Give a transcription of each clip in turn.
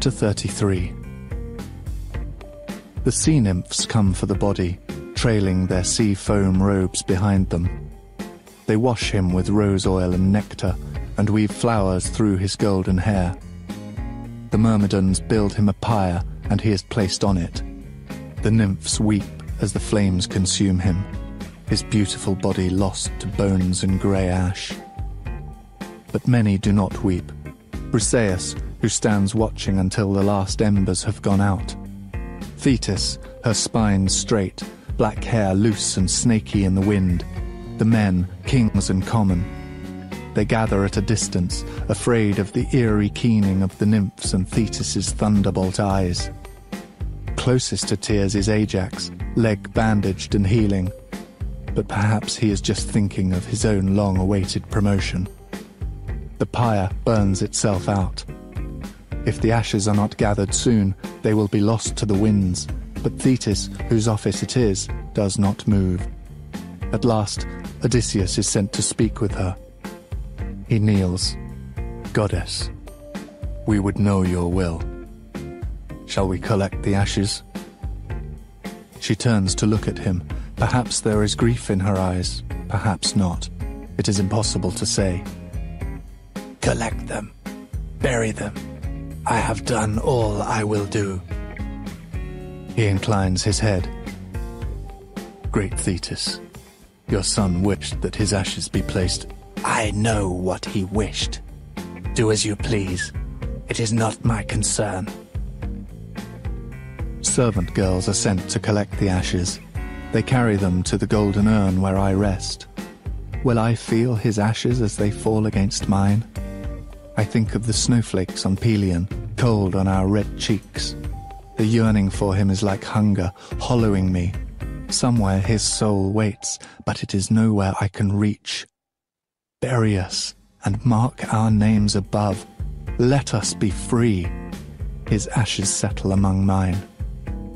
Chapter 33. The sea nymphs come for the body, trailing their sea foam robes behind them. They wash him with rose oil and nectar, and weave flowers through his golden hair. The myrmidons build him a pyre, and he is placed on it. The nymphs weep as the flames consume him, his beautiful body lost to bones and grey ash. But many do not weep. Briseis, who stands watching until the last embers have gone out. Thetis, her spine straight, black hair loose and snaky in the wind. The men, kings and common. They gather at a distance, afraid of the eerie keening of the nymphs and Thetis's thunderbolt eyes. Closest to tears is Ajax, leg bandaged and healing. But perhaps he is just thinking of his own long-awaited promotion. The pyre burns itself out. If the ashes are not gathered soon, they will be lost to the winds, but Thetis, whose office it is, does not move. At last, Odysseus is sent to speak with her. He kneels. "Goddess, we would know your will. Shall we collect the ashes?" She turns to look at him. Perhaps there is grief in her eyes, perhaps not. It is impossible to say. "Collect them. Bury them. I have done all I will do." He inclines his head. "Great Thetis, your son wished that his ashes be placed." "I know what he wished. Do as you please. It is not my concern." Servant girls are sent to collect the ashes. They carry them to the golden urn where I rest. Will I feel his ashes as they fall against mine? I think of the snowflakes on Pelion, cold on our red cheeks. The yearning for him is like hunger, hollowing me. Somewhere his soul waits, but it is nowhere I can reach. Bury us, and mark our names above. Let us be free. His ashes settle among mine,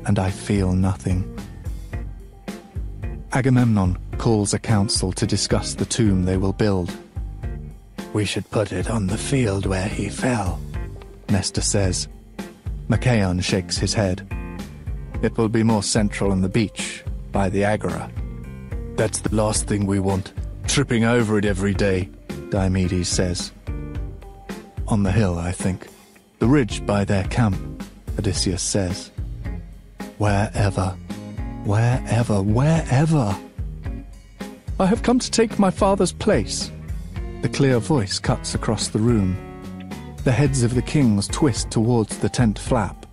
and I feel nothing. Agamemnon calls a council to discuss the tomb they will build. "We should put it on the field where he fell," Nestor says. Machaon shakes his head. "It will be more central on the beach, by the Agora." "That's the last thing we want, tripping over it every day," Diomedes says. "On the hill, I think. The ridge by their camp," Odysseus says. "Wherever, wherever, wherever." "I have come to take my father's place." The clear voice cuts across the room. The heads of the kings twist towards the tent flap.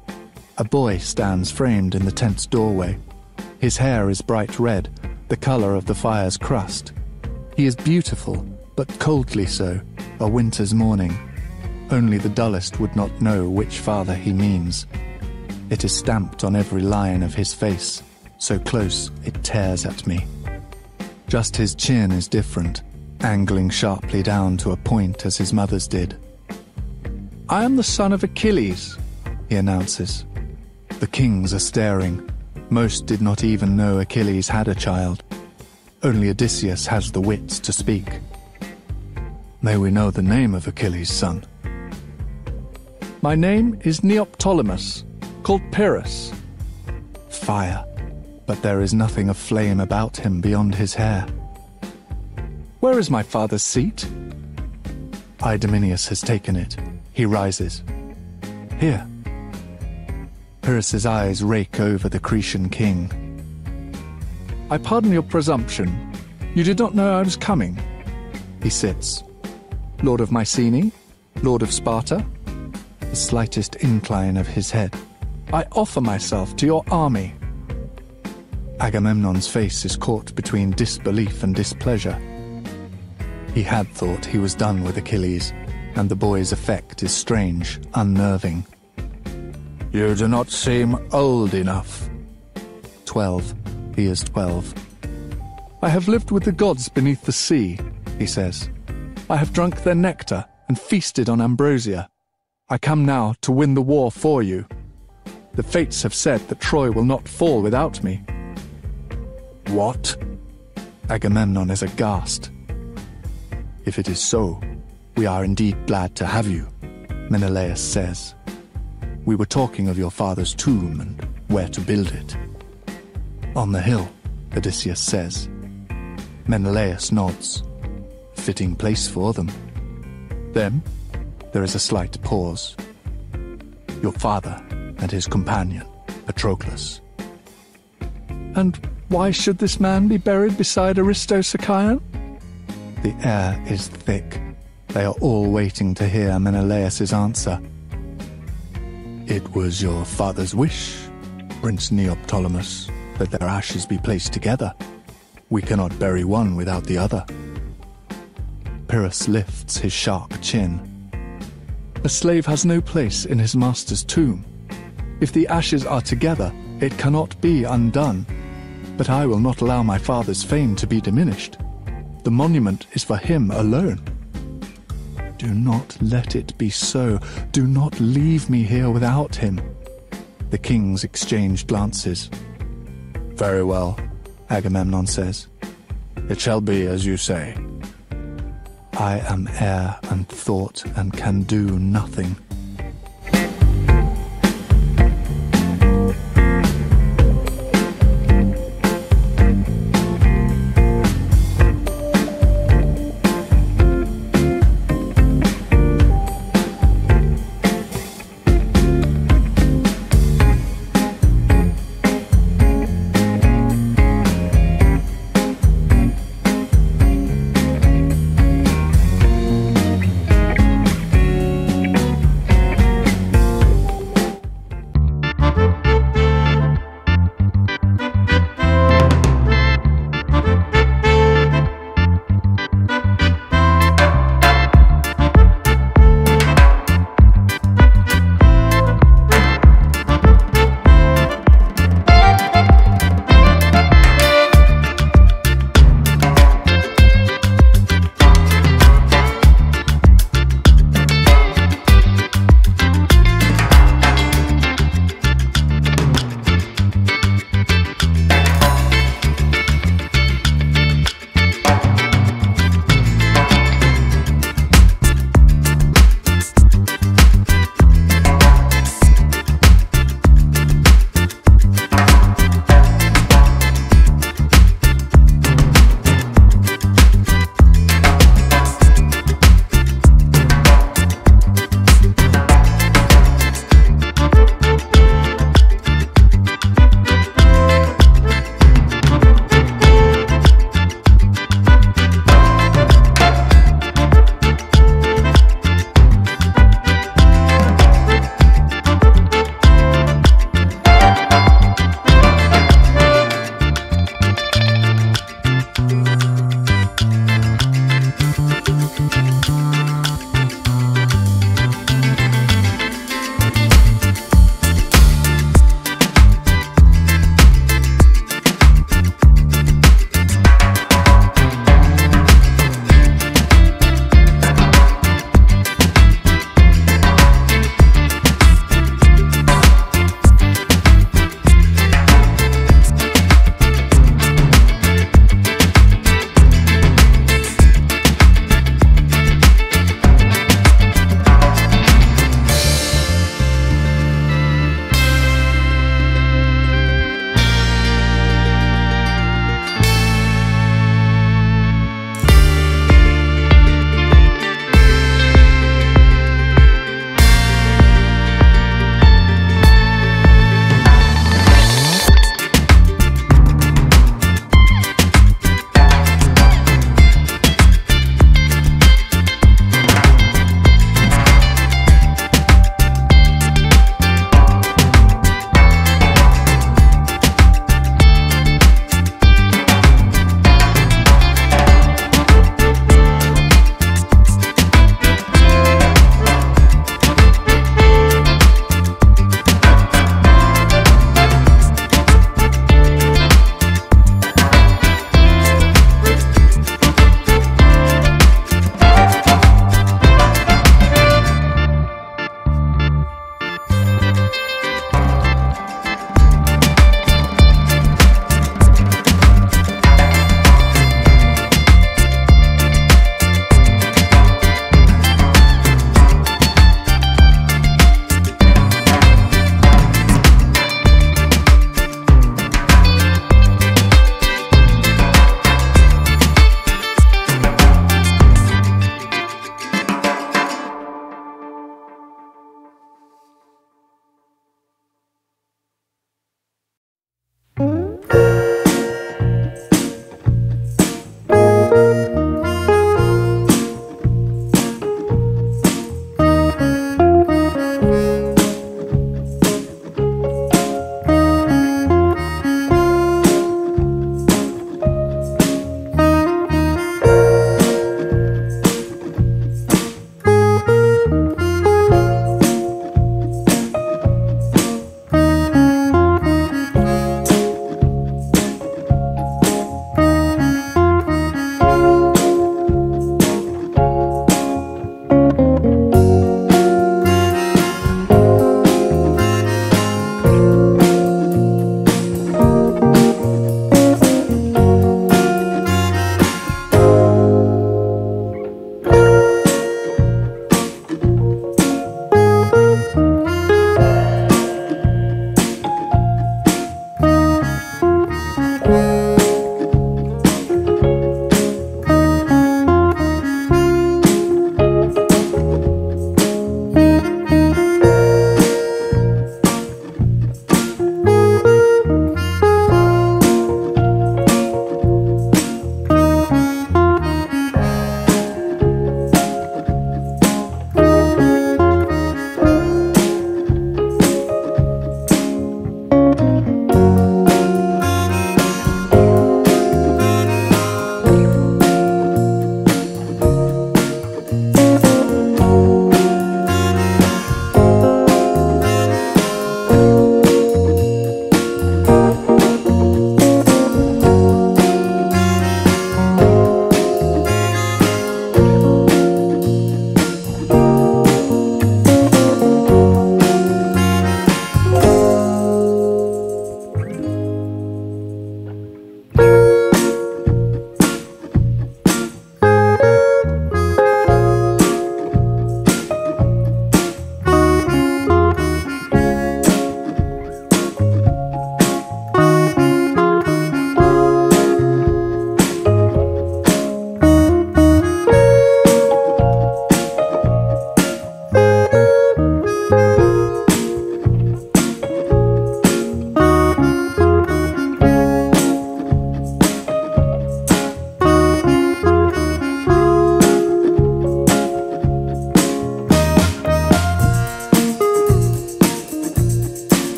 A boy stands framed in the tent's doorway. His hair is bright red, the color of the fire's crust. He is beautiful, but coldly so, a winter's morning. Only the dullest would not know which father he means. It is stamped on every line of his face, so close it tears at me. Just his chin is different, angling sharply down to a point as his mother's did. "I am the son of Achilles," he announces. The kings are staring. Most did not even know Achilles had a child. Only Odysseus has the wits to speak. "May we know the name of Achilles' son?" "My name is Neoptolemus, called Pyrrhus." Fire, but there is nothing of flame about him beyond his hair. "Where is my father's seat?" Idomeneus has taken it. He rises. "Here." Pyrrhus's eyes rake over the Cretan king. "I pardon your presumption. You did not know I was coming." He sits. "Lord of Mycenae? Lord of Sparta?" The slightest incline of his head. "I offer myself to your army." Agamemnon's face is caught between disbelief and displeasure. He had thought he was done with Achilles, and the boy's effect is strange, unnerving. "You do not seem old enough." 12. He is 12. "I have lived with the gods beneath the sea," he says. "I have drunk their nectar and feasted on ambrosia. I come now to win the war for you. The fates have said that Troy will not fall without me." "What?" Agamemnon is aghast. "If it is so, we are indeed glad to have you," Menelaus says. We were talking of your father's tomb and where to build it. On the hill, Odysseus says. Menelaus nods. Fitting place for them. Then, there is a slight pause. Your father and his companion, Patroclus. And why should this man be buried beside Aristosicion? The air is thick. They are all waiting to hear Menelaus's answer. It was your father's wish, Prince Neoptolemus, that their ashes be placed together. We cannot bury one without the other. Pyrrhus lifts his sharp chin. A slave has no place in his master's tomb. If the ashes are together, it cannot be undone. But I will not allow my father's fame to be diminished. The monument is for him alone. Do not let it be so. Do not leave me here without him. The kings exchange glances. Very well, Agamemnon says. It shall be as you say. I am air and thought and can do nothing.